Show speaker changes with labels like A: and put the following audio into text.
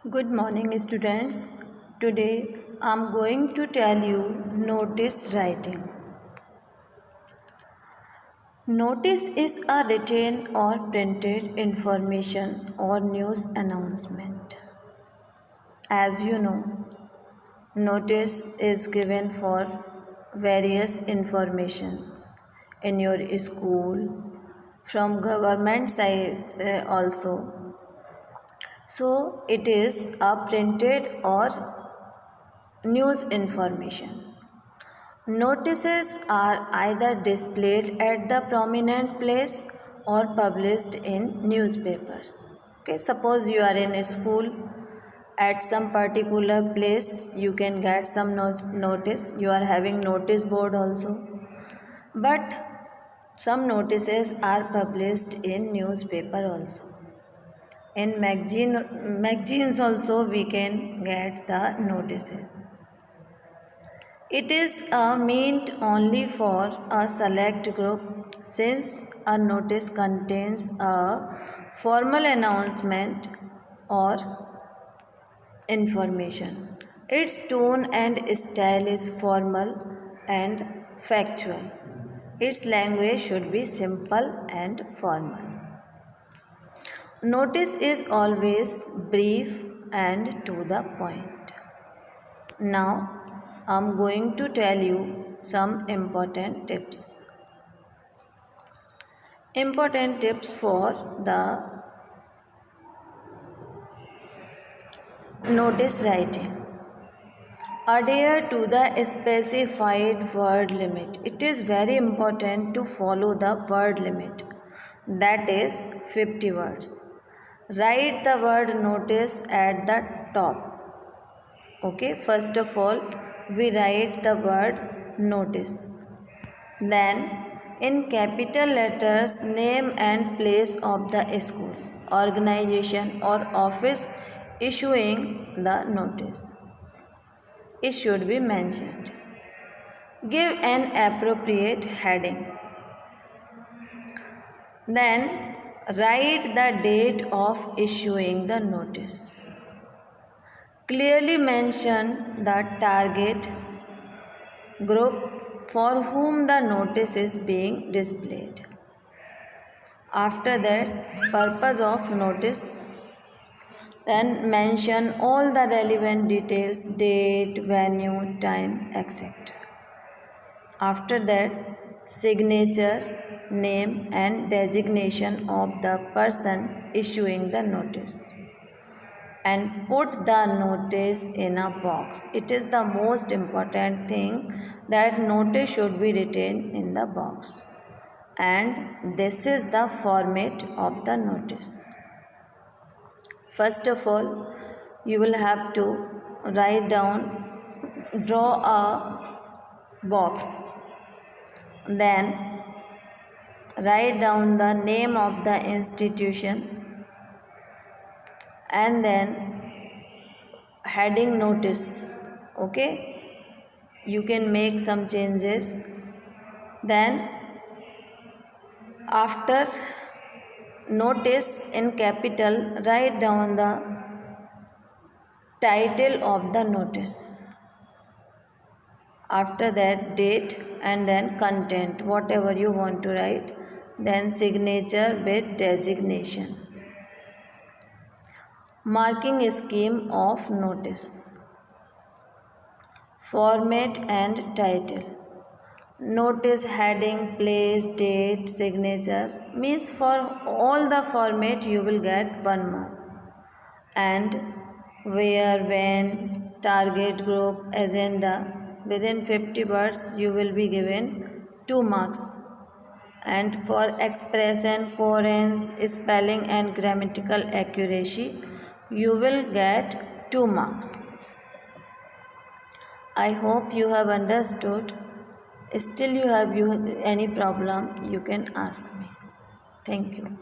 A: Good morning, students. Today I am going to tell you notice writing. Notice is a written or printed information or news announcement. As you know, notice is given for various information in your school, from government side also. So it is a printed or news information. Notices are either displayed at the prominent place or published in newspapers. Okay, suppose you are in a school at some particular place, you can get some notice. You are having notice board also, but some notices are published in newspaper also. In magazines also we can get the notices. It is meant only for a select group since a notice contains a formal announcement or information. Its tone and style is formal and factual. Its language should be simple and formal. Notice is always brief and to the point. Now, I am going to tell you some important tips. Important tips for the notice writing. Adhere to the specified word limit. It is very important to follow the word limit, that is 50 words. Write the word notice at the top. Okay, first of all, we write the word notice. Then, in capital letters, name and place of the school, organization, or office issuing the notice. It should be mentioned. Give an appropriate heading. Then, write the date of issuing the notice. Clearly mention the target group for whom the notice is being displayed. After that, purpose of notice. Then mention all the relevant details, date, venue, time, etc. After that, signature, name and designation of the person issuing the notice. And put the notice in a box. It is the most important thing that notice should be written in the box. And this is the format of the notice. First of all, you will have to write down, draw a box. Then write down the name of the institution and then heading notice. Okay, you can make some changes. Then after notice in capital, write down the title of the notice. After that, date and then content, whatever you want to write. Then signature with designation. Marking scheme of notice. Format and title. Notice heading, place, date, signature means for all the format you will get 1 mark. And where, when, target group, agenda within 50 words you will be given 2 marks. And for expression, coherence, spelling and grammatical accuracy you will get 2 marks. I hope you have understood. Still you have any problem, you can ask me. Thank you.